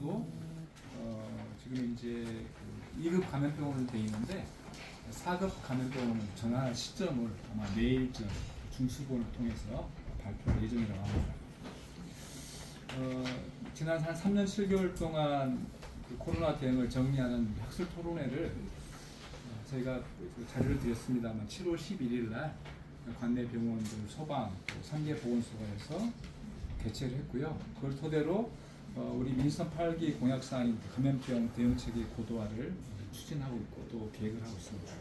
병원도 지금 이제 2급 감염병원으로 되어 있는데 4급 감염병원을 전환할 시점을 아마 내일쯤 중수본을 통해서 발표할 예정이라고 합니다. 지난 한 3년 7개월 동안 그 코로나 대응을 정리하는 학술 토론회를 저희가 자료를 드렸습니다만 7월 11일 날 관내 병원들 소방, 3개 보건소에서 개최를 했고요. 그걸 토대로 우리 민선 8기 공약사항인 감염병 대응체계 고도화를 추진하고 있고 또 계획을 하고 있습니다.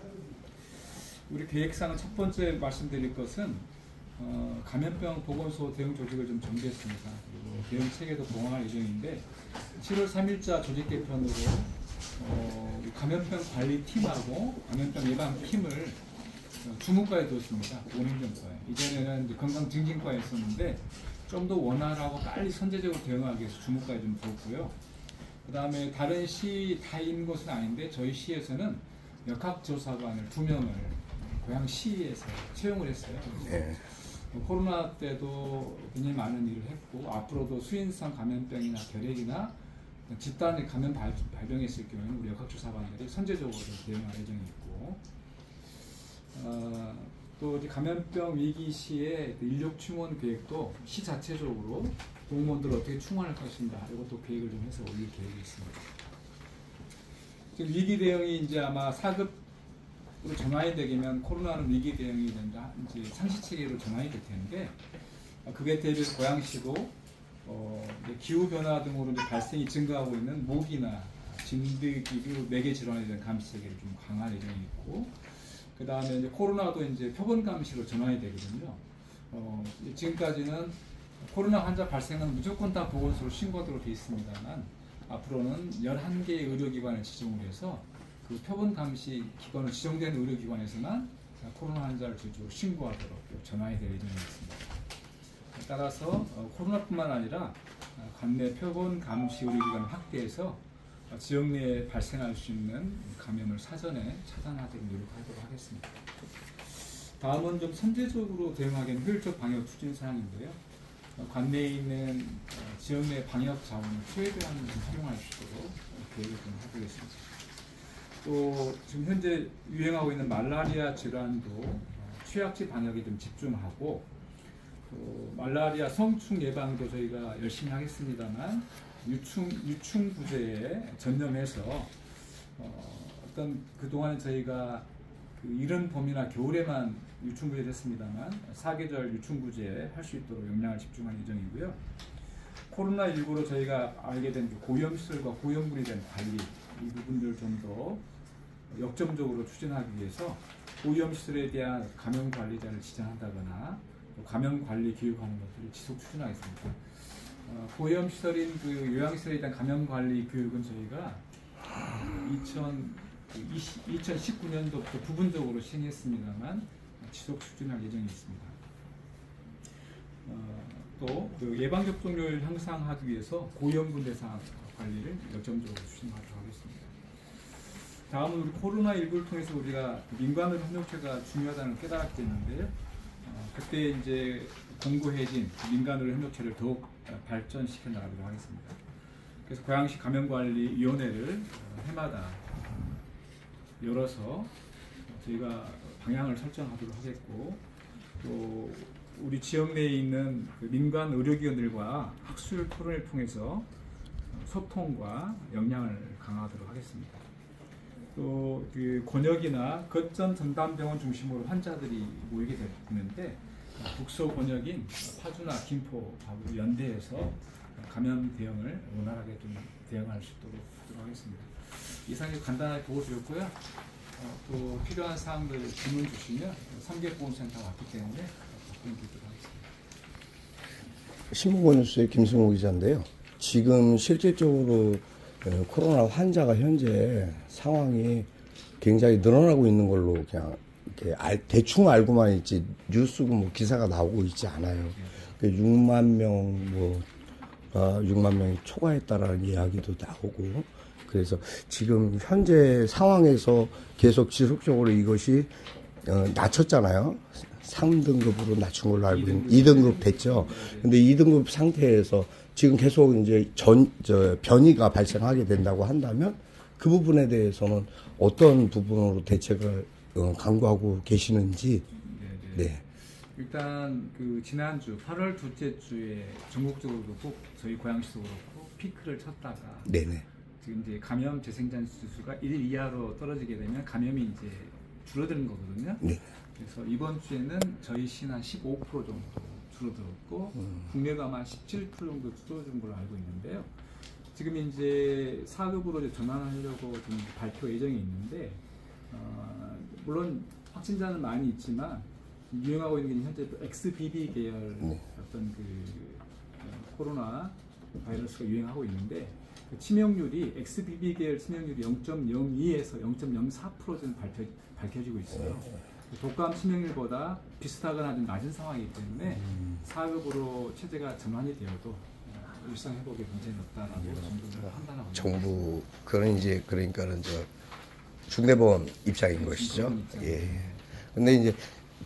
우리 계획상은 첫 번째 말씀드릴 것은 감염병 보건소 대응 조직을 좀 정비했습니다. 그리고 대응 체계도 동원할 예정인데 7월 3일자 조직 개편으로 감염병 관리팀하고 감염병 예방팀을 주무과에 뒀습니다. 원행정과에. 이전에는 건강증진과에 있었는데 좀 더 원활하고 빨리 선제적으로 대응하기 위해서 주무과에 좀 두었고요. 그 다음에 다른 시 다 있는 것은 아닌데 저희 시에서는 역학조사관을 2명을 고양시에서 채용을 했어요. 네. 코로나 때도 굉장히 많은 일을 했고 앞으로도 수인성 감염병이나 결핵이나 집단의 감염 발병했을 경우에는 우리 역학조사관들이 선제적으로 대응할 예정이 있고 또 이제 감염병 위기 시에 인력 충원 계획도 시 자체적으로 공무원들을 어떻게 충원할 것인가 이것도 계획을 좀 해서 올릴 계획이 있습니다. 지금 위기 대응이 이제 아마 4급으로 전환이 되면 코로나는 위기 대응이 된다 이제 상시 체계로 전환이 될 텐데 그게 대비해서 고양시도 기후 변화 등으로 이제 발생이 증가하고 있는 모기나 진드기류 매개 질환에 대한 감시 체계를 좀 강화할 예정이 있고 그 다음에 이제 코로나도 이제 표본 감시로 전환이 되거든요. 지금까지는 코로나 환자 발생은 무조건 다 보건소로 신고하도록 되어 있습니다만 앞으로는 11개의 의료기관을 지정을 해서 그 표본 감시 기관으로 지정된 의료기관에서만 코로나 환자를 주로 신고하도록 전환이 될 예정이 있습니다. 따라서 코로나뿐만 아니라 관내 표본 감시 의료기관을 확대해서 지역 내에 발생할 수 있는 감염을 사전에 차단하도록 노력하도록 하겠습니다. 다음은 좀 선제적으로 대응하기에는 효율적 방역 추진 사항인데요. 관내에 있는 지역 내 방역 자원을 최대한 활용할 수 있도록 계획을 좀 해보겠습니다. 또 지금 현재 유행하고 있는 말라리아 질환도 취약지 방역에 좀 집중하고 또 말라리아 성충 예방도 저희가 열심히 하겠습니다만 유충 부재에 전념해서 어떤 그동안 저희가 그 이른 봄이나 겨울에만 유충 부재를 했습니다만 사계절 유충 부재에 할 수 있도록 역량을 집중할 예정이고요. 코로나19로 저희가 알게 된 고염시설과 고염군에 대한 관리 이 부분들을 좀 더 역점적으로 추진하기 위해서 고염시설에 대한 감염 관리자를 지정한다거나 감염 관리 교육하는 것들을 지속 추진하겠습니다. 고염시설인 그 요양시설에 대한 감염관리 교육은 저희가 2019년도부터 부분적으로 시행했습니다만 지속 추진할 예정이 있습니다. 또 그 예방접종률 향상하기 위해서 고염군 대상 관리를 열정적으로 추진하도록 하겠습니다. 다음은 우리 코로나19를 통해서 우리가 민간의료 협력체가 중요하다는 깨달았게 됐는데요. 그때 이제 공고해진 민간의료 협력체를 더욱 발전시켜 나가도록 하겠습니다. 그래서 고양시 감염관리위원회를 해마다 열어서 저희가 방향을 설정하도록 하겠고 또 우리 지역 내에 있는 그 민간 의료기관들과 학술 토론을 통해서 소통과 역량을 강화하도록 하겠습니다. 또 그 권역이나 거점 전담병원 중심으로 환자들이 모이게 되는데 북서 권역인 파주나 김포하고 연대해서 감염 대응을 원활하게 좀 대응할 수 있도록 하도록 하겠습니다. 이상이 간단하게 보고드렸고요. 또 필요한 사항들 질문 주시면 3개 보건센터가 왔기 때문에 답변 드리도록 하겠습니다. 신문뉴스의 김승호 기자인데요. 지금 실질적으로 코로나 환자가 현재 상황이 굉장히 늘어나고 있는 걸로 그냥 이렇게 대충 알고만 있지 뉴스고 뭐 기사가 나오고 있지 않아요. 6만 명 6만 명이 초과했다라는 이야기도 나오고 그래서 지금 현재 상황에서 계속 지속적으로 이것이 낮췄잖아요. 3등급으로 낮춘 걸로 알고 있는데 2등급 됐죠. 근데 2등급 상태에서 지금 계속 이제 변이가 발생하게 된다고 한다면 그 부분에 대해서는 어떤 부분으로 대책을 강구하고 계시는지. 네. 일단 그 지난주 8월 둘째 주에 전국적으로 그렇고 저희 고양시도 그렇고 피크를 쳤다가 네네. 지금 이제 감염 재생산 수가 1 이하로 떨어지게 되면 감염이 이제 줄어드는 거거든요. 네. 그래서 이번 주에는 저희 시는 한 15% 정도 줄어들었고 국내가 아마 17% 정도 줄어든 걸로 알고 있는데요. 지금 이제 4급으로 이제 전환하려고 좀 발표 예정이 있는데 물론 확진자는 많이 있지만 유행하고 있는 게 현재 또 XBB 계열 어떤 그 코로나 바이러스가 유행하고 있는데 그 치명률이 XBB 계열 치명률이 0.02에서 0.04% 정도 밝혀지고 있어요. 독감 치명률보다 비슷하거나 좀 낮은 상황이기 때문에 4급으로 체제가 전환이 되어도 일상 회복에 문제는 없다라고 정부는 판단하고 있습니다. 정부 그런 이제 그러니까는 중대보험 입장인 것이죠. 예. 근데 이제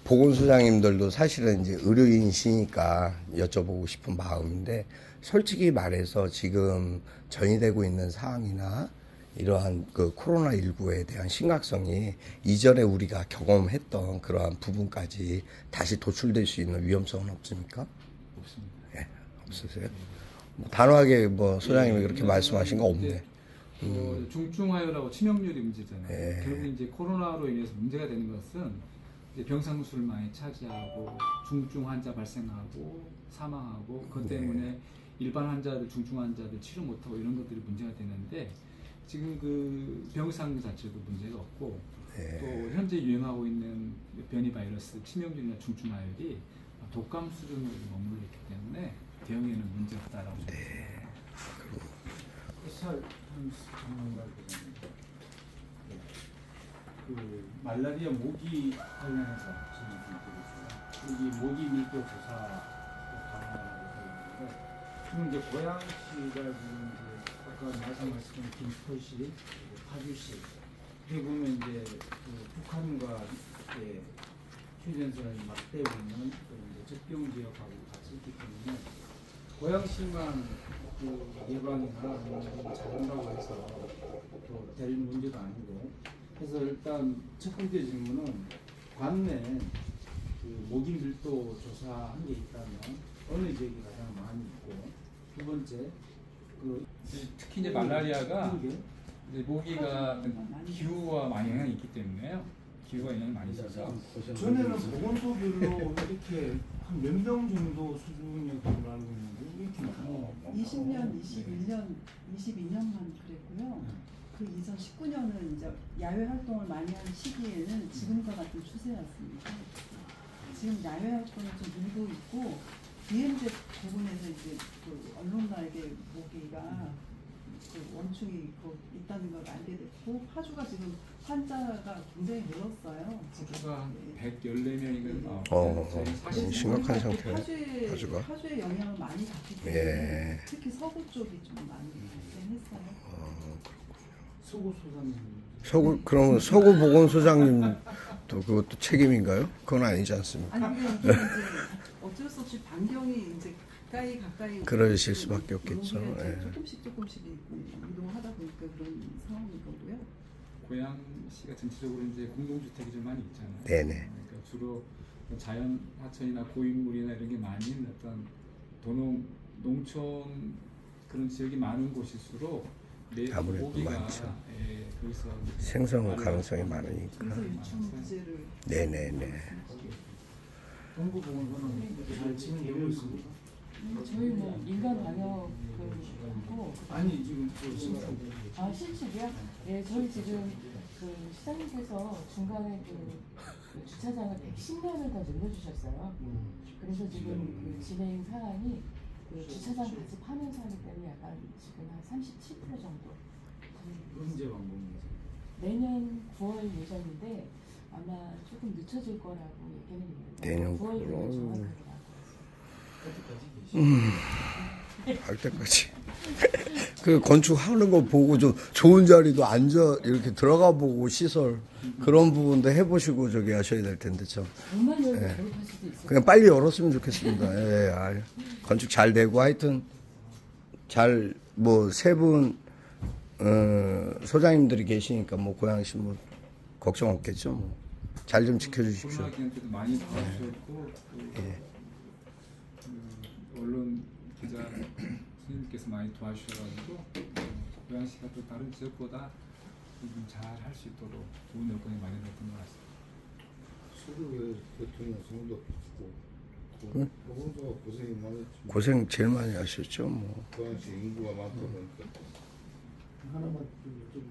보건소장님들도 사실은 이제 의료인이시니까 여쭤보고 싶은 마음인데 솔직히 말해서 지금 전이되고 있는 상황이나 이러한 그 코로나19에 대한 심각성이 이전에 우리가 경험했던 그러한 부분까지 다시 도출될 수 있는 위험성은 없습니까? 없습니다. 예, 없으세요? 뭐 단호하게 뭐 소장님이 그렇게 말씀하신 거 없네. 중증화요라고 치명률이 문제잖아요. 예. 결국 이제 코로나로 인해서 문제가 되는 것은 이제 병상수를 많이 차지하고 중증 환자 발생하고 사망하고 그것 때문에 일반 환자들, 중증 환자들 치료 못하고 이런 것들이 문제가 되는데 지금 그 병상 자체도 문제가 없고 또 현재 유행하고 있는 변이 바이러스 치명률이나 중증화율이 독감 수준으로 머물러 있기 때문에 대응에는 문제 없다라고 생각합니다. 그 말라리아 모기 관련해서 질문 드리겠습니다. 여기 모기 밀도 조사 강화하고 있는데 지금 이제 고양시가 지금 이제 아까 말씀하신 김포시, 파주시 여기 보면 이제 그 북한과 휴전선을 맞대고 있는 이제 접경 지역하고 같이 있기 때문에 고양시만 그 예방이나 이런 잘한다고 해서 또 될 문제도 아니고 그래서 일단 첫 번째 질문은 관내 그 모기 밀도 조사한 게 있다면 어느 지역이 가장 많이 있고 두 번째 그 특히 이제 말라리아가 이제 모기가 기후와 많이 영향이 있기 때문에요. 기후가 영향이 많이 있어서 전에는 보건소별로 이렇게 한 몇 명 정도 수준이었던 걸로 알고 있는데 이렇게 많아요. 20년, 21년, 22년만 그랬고요. 그 이전 19년은 이제 야외 활동을 많이 한 시기에는 지금과 같은 추세였습니다. 지금 야외 활동이 좀 늘고 있고 비행제 부분에서 이제 그 언론가에게 모기가 그 원충이 있다는 걸 알게 됐고 파주가 지금 환자가 굉장히 늘었어요. 파주가 114명이면 심각한 상태네. 파주의 영향을 많이 받기 때문에 특히 서구 쪽이 좀 많이 발생했어요. 서구 소장님. 그러면 서구 보건소장님도 그것도 책임인가요? 그건 아니지 않습니까? 아니 근데 이게 이제 어쩔 수 없이 반경이 이제 가까이 그러실 수밖에 없겠죠. 조금씩 이동하다 보니까 그런 상황인 거고요. 고양시가 전체적으로 이제 공동주택이 좀 많이 있잖아요. 네네. 그러니까 주로 자연 하천이나 고인물이나 이런 게 많이 있는 어떤 농촌 그런 지역이 많은 곳일수록 아무래도 모기가 많죠. 거기서 생성 가능성이 많으니까. 그래서 유충 부재를 네네네. 동부 보건소는 잘 진행되고 있습니다. 저희 뭐 인간 방역을 하고 아니 지금 실측이요? 예, 저희 지금 그 시장님께서 중간에 그 주차장을 110년을 더 늘려주셨어요. 그래서 지금 그 진행 상황이 그 주차장 같이 파면서 하기 때문에 약간 지금 한 37% 정도. 언제 완공이죠? 내년 9월 예정인데 아마 조금 늦춰질 거라고 얘기는 있는데 내년 9월 9월. 정확하게 나고. 할 때까지. 그 건축하는 거 보고 좀 좋은 자리도 앉아 이렇게 들어가 보고 시설 그런 부분도 해보시고 저기 하셔야 될 텐데 참. 정말 열고 졸업할 수도 있어요. 그냥 빨리 열었으면 좋겠습니다. 예, 아유, 건축 잘 되고 하여튼 잘 뭐 세 분 소장님들이 계시니까 뭐 고양시 뭐 걱정 없겠죠. 뭐. 잘 좀 지켜주십시오. 코로나 기간때도 많이 도와주셨고 예. 그 언론 기자 선생님께서 많이 도와주셔가지고 고양시가 또 다른 지역보다 좀 잘 할 수 있도록 좋은 여건이 마련됐던 것 같습니다. 수도에 대통령 성도 없고 응? 보건소가 고생이 많았지. 고생 제일 많이 하셨죠. 뭐. 고양시 인구가 많다 보니까. 하나만 좀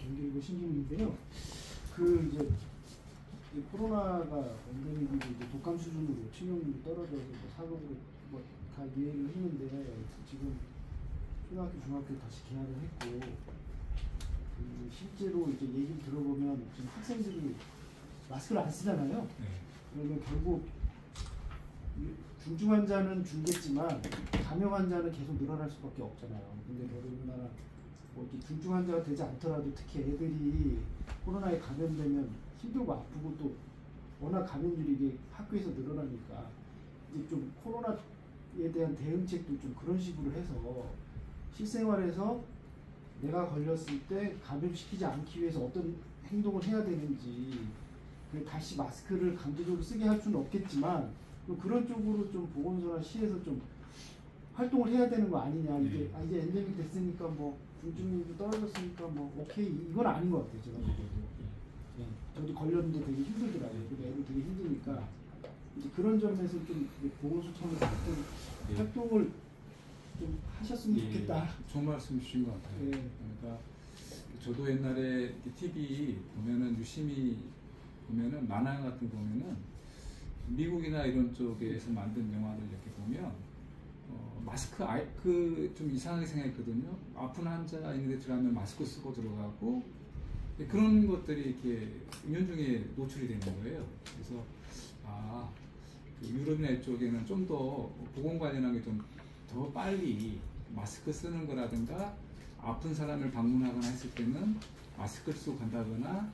경기일보 신기문인데요. 그 이제 이 코로나가 엔데믹이고 이제 독감 수준으로 치명률이 떨어져서 뭐 사급으로 뭐다 이해를 했는데 지금 초등학교, 중학교 다시 개학을 했고 실제로 이제 얘기를 들어보면 지금 학생들이 마스크를 안 쓰잖아요. 네. 그러면 결국 중증 환자는 줄겠지만 감염 환자는 계속 늘어날 수밖에 없잖아요. 근데 더더군다나 뭐 중증 환자가 되지 않더라도 특히 애들이 코로나에 감염되면 힘들고 아프고 또 워낙 감염률이 이게 학교에서 늘어나니까 이제 좀 코로나에 대한 대응책도 좀 그런 식으로 해서 실생활에서 내가 걸렸을 때 감염시키지 않기 위해서 어떤 행동을 해야 되는지 다시 마스크를 강제적으로 쓰게 할 수는 없겠지만 그런 쪽으로 좀 보건소나 시에서 좀 활동을 해야 되는 거 아니냐. 이제 이제 엔데믹 됐으니까 뭐 중증률도 떨어졌으니까 뭐 오케이 이건 아닌 것 같아요. 제가 보기에도. 네. 저도 걸렸는데 되게 힘들더라고요. 근데 애들 되게 힘드니까 이제 그런 점에서 좀 보건소 차원에서 어떤 활동을 좀 하셨으면 좋겠다. 좋은 말씀 주신 것 같아요. 네. 그러니까 저도 옛날에 TV 보면은 유심히 보면은 만화 같은 거 보면은 미국이나 이런 쪽에서 만든 영화들 이렇게 보면 마스크 그 좀 이상하게 생각했거든요. 아픈 환자 있는데 들어가면 마스크 쓰고 들어가고 그런 것들이 이렇게 은연중에 노출이 되는 거예요. 그래서 그 유럽이나 이쪽에는 좀 더 보건 관련한 게 좀 더 빨리 마스크 쓰는 거라든가 아픈 사람을 방문하거나 했을 때는 마스크를 쓰고 간다거나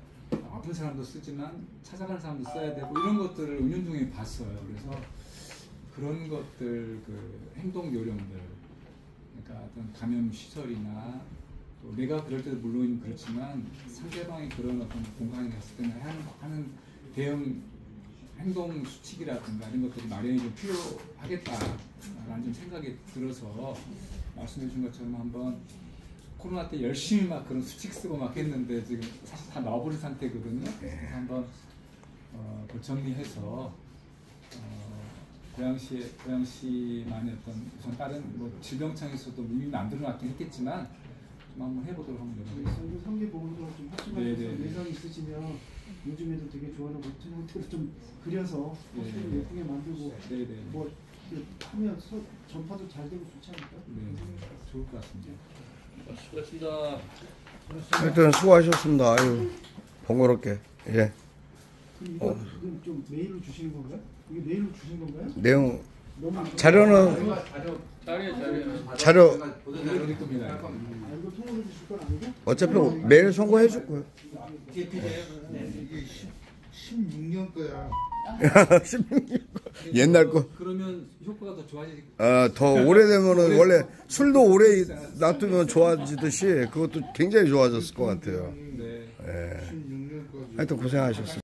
아픈 사람도 쓰지만 찾아가는 사람도 써야 되고 이런 것들을 은연중에 봤어요. 그래서 그런 것들 그 행동 요령들 그러니까 어떤 감염 시설이나 또 내가 그럴 때도 물론 그렇지만 상대방이 그런 어떤 공간에 갔을 때는 하는 대응 행동 수칙이라든가 이런 것들이 마련이 좀 필요하겠다라는 좀 생각이 들어서 말씀해 준 것처럼 한번 코로나 때 열심히 막 그런 수칙 쓰고 막 했는데 지금 사실 다 나와버린 상태거든요. 그래서 한번 그걸 정리해서 고양시만의 어떤 우선 다른 뭐 질병청에서도 이미 만들어놨긴 했겠지만 좀 한번 해보도록 하면 되겠습니다. 성계 보건소가 좀 확실하게 예산 있으시면 요즘에도 되게 좋아하는 멋진 호텔을 좀 그려서 호텔을 예쁘게 만들고 뭐 하면 전파도 잘 되고 좋지 않을까? 네, 좋을 것 같습니다. 수고하셨습니다. 하여튼 수고하셨습니다. 아유, 번거롭게. 예. 이거 좀 메일로 주시는 건가요? 이게 메일로 주신 건가요? 내용 너무 자료는 자료 그럴 겁니다. 이거 통으로 주실 건 아니고? 어차피 메일 송고해 줄 거예요. 이게 16년 거야. 16년 옛날 거. 그러면 효과가 더 좋아지지. 더 오래되면은 원래 술도 오래 놔두면 좋아지듯이 그것도 굉장히 좋아졌을 것 같아요. 네. 예. 16년까지. 하여튼 고생하셨습니다.